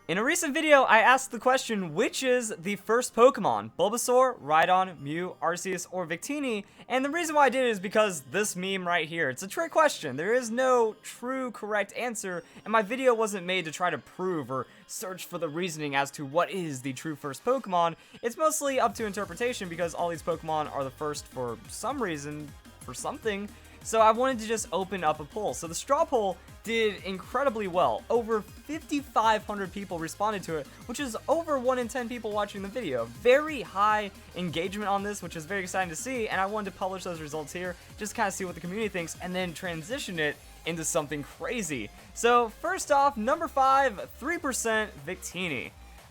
In a recent video, I asked the question, which is the first Pokemon? Bulbasaur, Rhydon, Mew, Arceus, or Victini? And the reason why I did it is because this meme right here. It's a trick question. There is no true correct answer, and my video wasn't made to try to prove or search for the reasoning as to what is the true first Pokemon. It's mostly up to interpretation because all these Pokemon are the first for some reason, for something. So I wanted to just open up a poll. So the straw poll did incredibly well. Over 5,500 people responded to it, which is over 1 in 10 people watching the video. Very high engagement on this, which is very exciting to see, and I wanted to publish those results here, just kind of see what the community thinks, and then transition it into something crazy. So first off, number 5, 3% Victini.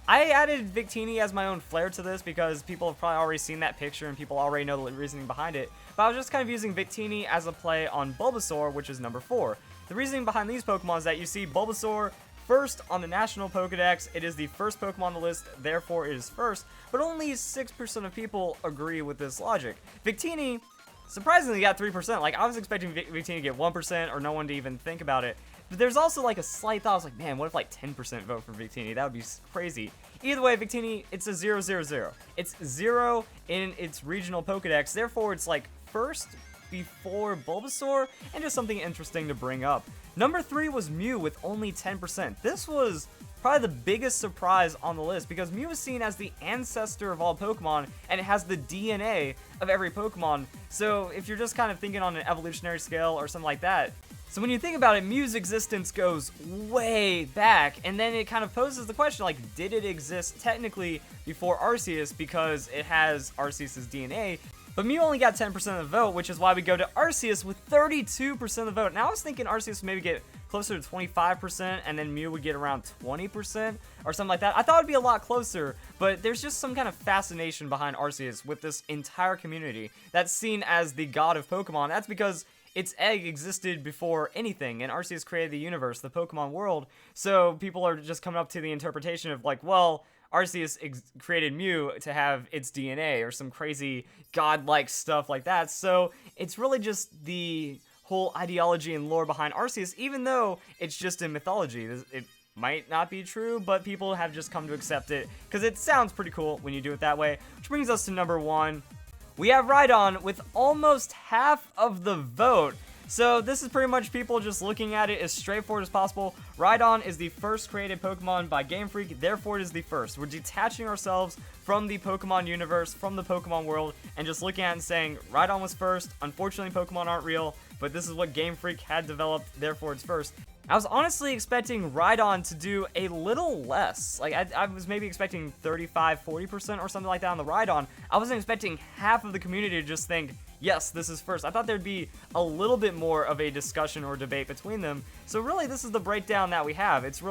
I added Victini as my own flair to this because people have probably already seen that picture and people already know the reasoning behind it, but I was just kind of using Victini as a play on Bulbasaur, which is number 4. The reasoning behind these Pokemon is that you see Bulbasaur first on the National Pokedex. It is the first Pokemon on the list, therefore it is first, but only 6% of people agree with this logic. Victini surprisingly got 3%. Like, I was expecting Victini to get 1% or no one to even think about it. But there's also like a slight thought. I was like, man, what if like 10% vote for Victini? That would be crazy. Either way, Victini, it's a 0, 0, 0. It's 0 in its regional Pokedex. Therefore, it's like first before Bulbasaur, and just something interesting to bring up. Number 3 was Mew with only 10%. This was probably the biggest surprise on the list because Mew is seen as the ancestor of all Pokemon, and it has the DNA of every Pokemon. So if you're just kind of thinking on an evolutionary scale or something like that, so when you think about it, Mew's existence goes way back, and then it kind of poses the question, like, did it exist technically before Arceus because it has Arceus' DNA? But Mew only got 10% of the vote, which is why we go to Arceus with 32% of the vote. Now I was thinking Arceus would maybe get closer to 25%, and then Mew would get around 20% or something like that. I thought it would be a lot closer, but there's just some kind of fascination behind Arceus with this entire community that's seen as the god of Pokemon. That's because its egg existed before anything, and Arceus created the universe, the Pokemon world, so people are just coming up to the interpretation of like, well, Arceus created Mew to have its DNA, or some crazy godlike stuff like that, so it's really just the whole ideology and lore behind Arceus, even though it's just in mythology. It might not be true, but people have just come to accept it, because it sounds pretty cool when you do it that way, which brings us to number 1. We have Rhydon with almost half of the vote. So this is pretty much people just looking at it as straightforward as possible. Rhydon is the first created Pokemon by Game Freak, therefore it is the first. We're detaching ourselves from the Pokemon universe, from the Pokemon world, and just looking at it and saying, Rhydon was first. Unfortunately, Pokemon aren't real, but this is what Game Freak had developed, therefore it's first. I was honestly expecting Rhydon to do a little less. Like, I was maybe expecting 35-40% or something like that on the Rhydon. I wasn't expecting half of the community to just think, yes, this is first. I thought there'd be a little bit more of a discussion or debate between them. So really, this is the breakdown that we have. It's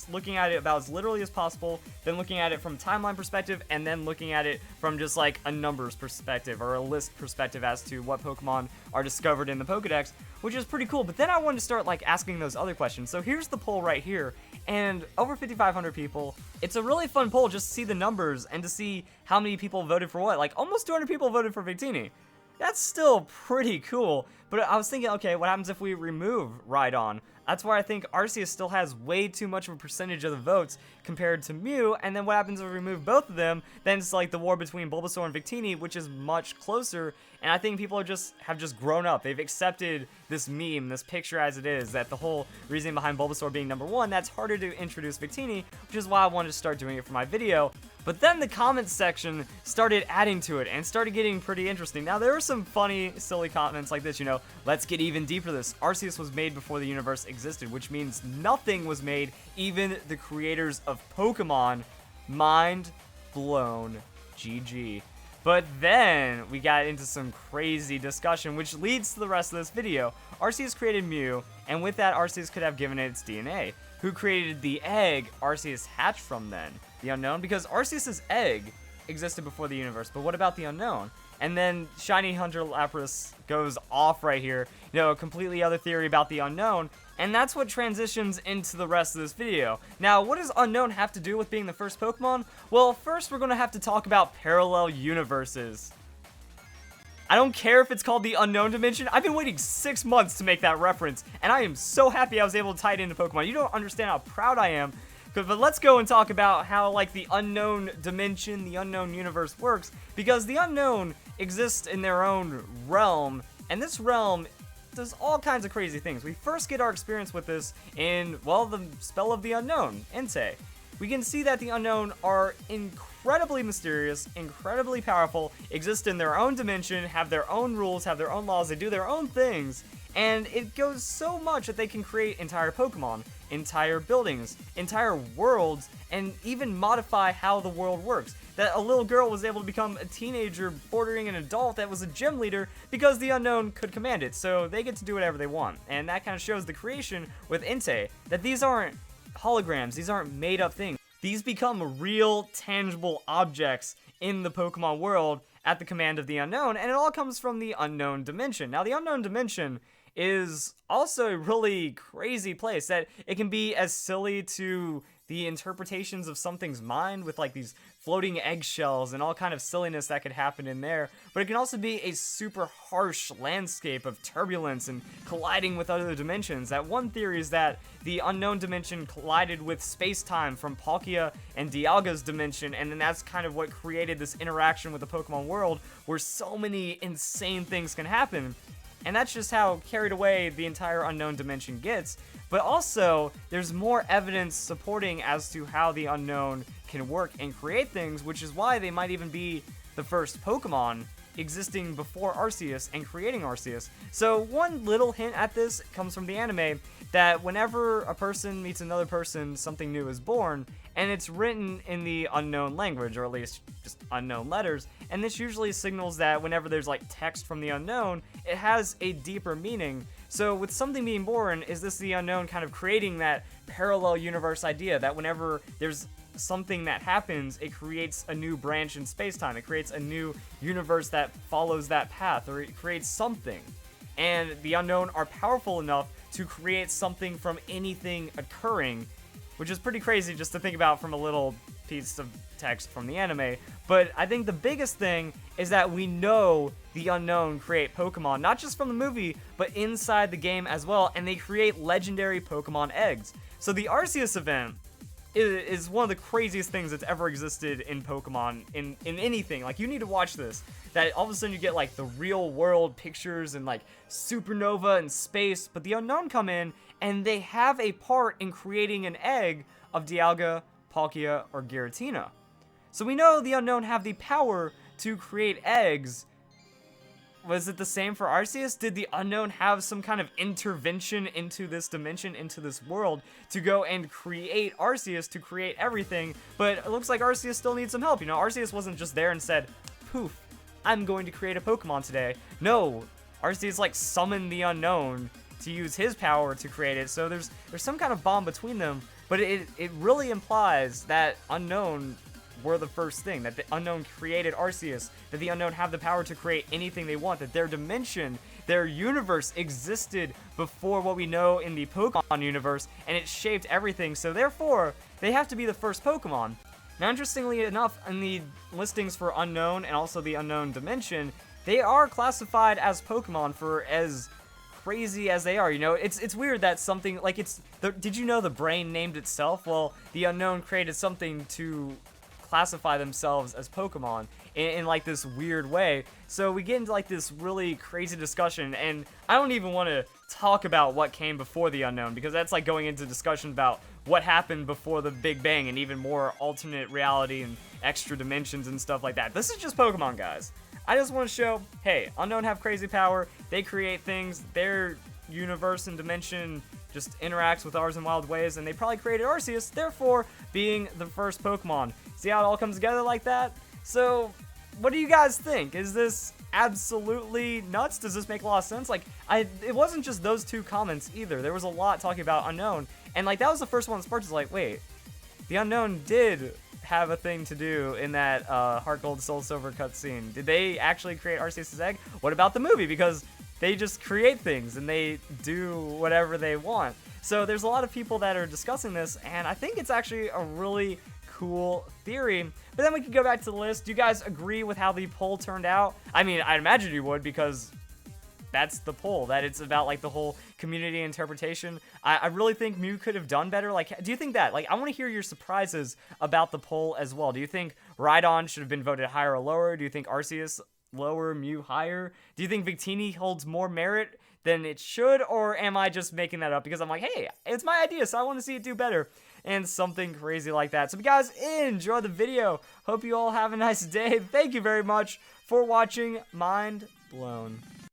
looking at it about as literally as possible, then looking at it from a timeline perspective, and then looking at it from just like a numbers perspective or a list perspective as to what Pokemon are discovered in the Pokedex, which is pretty cool. But then I wanted to start like asking those other questions. So here's the poll right here, and over 5,500 people. It's a really fun poll just to see the numbers and to see how many people voted for what. Like almost 200 people voted for Victini. That's still pretty cool, but I was thinking, okay, what happens if we remove Rhydon? That's where I think Arceus still has way too much of a percentage of the votes compared to Mew, and then what happens if we remove both of them? Then it's like the war between Bulbasaur and Victini, which is much closer, and I think people have just grown up. They've accepted this meme, this picture as it is, that the whole reason behind Bulbasaur being number 1, that's harder to introduce Victini, which is why I wanted to start doing it for my video. But then the comments section started adding to it and started getting pretty interesting. Now, there were some funny, silly comments like this, you know, let's get even deeper this. Arceus was made before the universe existed, which means nothing was made, even the creators of Pokemon. Mind blown. GG. But then we got into some crazy discussion, which leads to the rest of this video. Arceus created Mew, and with that, Arceus could have given it its DNA. Who created the egg Arceus hatched from then? The Unown? Because Arceus' egg existed before the universe, but what about the Unown? And then Shiny Hunter Lapras goes off right here, you know, a completely other theory about the Unown, and that's what transitions into the rest of this video. Now, what does Unown have to do with being the first Pokemon? Well, first we're going to have to talk about parallel universes. I don't care if it's called the Unown Dimension. I've been waiting 6 months to make that reference, and I am so happy I was able to tie it into Pokemon. You don't understand how proud I am But let's go and talk about how, like, the unknown dimension, the unknown universe works, because the unknown exists in their own realm, and this realm does all kinds of crazy things. We first get our experience with this in, well, the spell of the unknown, Entei. We can see that the unknown are incredibly mysterious, incredibly powerful, exist in their own dimension, have their own rules, have their own laws, they do their own things, and it goes so much that they can create entire Pokemon, entire buildings, entire worlds, and even modify how the world works. That a little girl was able to become a teenager bordering an adult that was a gym leader because the unknown could command it, so they get to do whatever they want. And that kind of shows the creation with Entei, that these aren't holograms, these aren't made up things. These become real, tangible objects in the Pokemon world at the command of the unknown, and it all comes from the unknown dimension. Now, the unknown dimension is also a really crazy place, that it can be as silly to the interpretations of something's mind with like these floating eggshells and all kind of silliness that could happen in there, but it can also be a super harsh landscape of turbulence and colliding with other dimensions. That one theory is that the unknown dimension collided with space-time from Palkia and Dialga's dimension, and then that's kind of what created this interaction with the Pokemon world where so many insane things can happen. And that's just how carried away the entire unknown dimension gets. But also, there's more evidence supporting as to how the unknown can work and create things, which is why they might even be the first Pokemon existing before Arceus and creating Arceus. So one little hint at this comes from the anime, that whenever a person meets another person, something new is born, and it's written in the unknown language, or at least just unknown letters, and this usually signals that whenever there's like text from the unknown, it has a deeper meaning. So with something being born, is this the unknown kind of creating that parallel universe idea, that whenever there's something that happens, it creates a new branch in space-time, it creates a new universe that follows that path, or it creates something. And the unknown are powerful enough to create something from anything occurring, which is pretty crazy just to think about from a little piece of text from the anime. But I think the biggest thing is that we know the unknown create Pokemon, not just from the movie, but inside the game as well, and they create legendary Pokemon eggs. So the Arceus event is one of the craziest things that's ever existed in Pokemon, in anything. Like, you need to watch this. That all of a sudden you get like the real world pictures and like supernova and space, but the unknown come in and they have a part in creating an egg of Dialga, Palkia, or Giratina. So we know the unknown have the power to create eggs. Was it the same for Arceus? Did the unknown have some kind of intervention into this dimension, into this world, to go and create Arceus, to create everything? But it looks like Arceus still needs some help. You know, Arceus wasn't just there and said, poof, I'm going to create a Pokemon today. No, Arceus like summoned the unknown to use his power to create it. So there's some kind of bond between them, but it really implies that unknown were the first thing, that the unknown created Arceus, that the unknown have the power to create anything they want, that their dimension, their universe existed before what we know in the Pokemon universe, and it shaped everything, so therefore, they have to be the first Pokemon. Now, interestingly enough, in the listings for unknown and also the unknown dimension, they are classified as Pokemon for as crazy as they are. You know, it's weird that something like did you know the brain named itself? Well, the unknown created something to classify themselves as Pokemon in like this weird way. So we get into like this really crazy discussion, and I don't even want to talk about what came before the unknown, because that's like going into discussion about what happened before the Big Bang and even more alternate reality and extra dimensions and stuff like that. This is just Pokemon, guys. I just want to show, hey, unknown have crazy power, they create things, their universe and dimension just interacts with ours in wild ways, and they probably created Arceus, therefore being the first Pokemon. See how it all comes together like that? So, what do you guys think? Is this absolutely nuts? Does this make a lot of sense? Like, it wasn't just those two comments either. There was a lot talking about unknown, and like that was the first one that sparked. Is like, wait, the unknown did have a thing to do in that Heart Gold Soul Silver cutscene. Did they actually create Arceus' egg? What about the movie? Because they just create things and they do whatever they want. So there's a lot of people that are discussing this, and I think it's actually a really cool theory. But then we can go back to the list. Do you guys agree with how the poll turned out? I mean, I'd imagine you would, because that's the poll, that it's about, like, the whole community interpretation. I really think Mew could have done better. Like, do you think that? Like, I want to hear your surprises about the poll as well. Do you think Rhydon should have been voted higher or lower? Do you think Arceus lower, Mew higher? Do you think Victini holds more merit than it should, or am I just making that up because I'm like, hey, it's my idea, so I want to see it do better, and something crazy like that. So if you guys enjoy the video, hope you all have a nice day. Thank you very much for watching. Mind blown.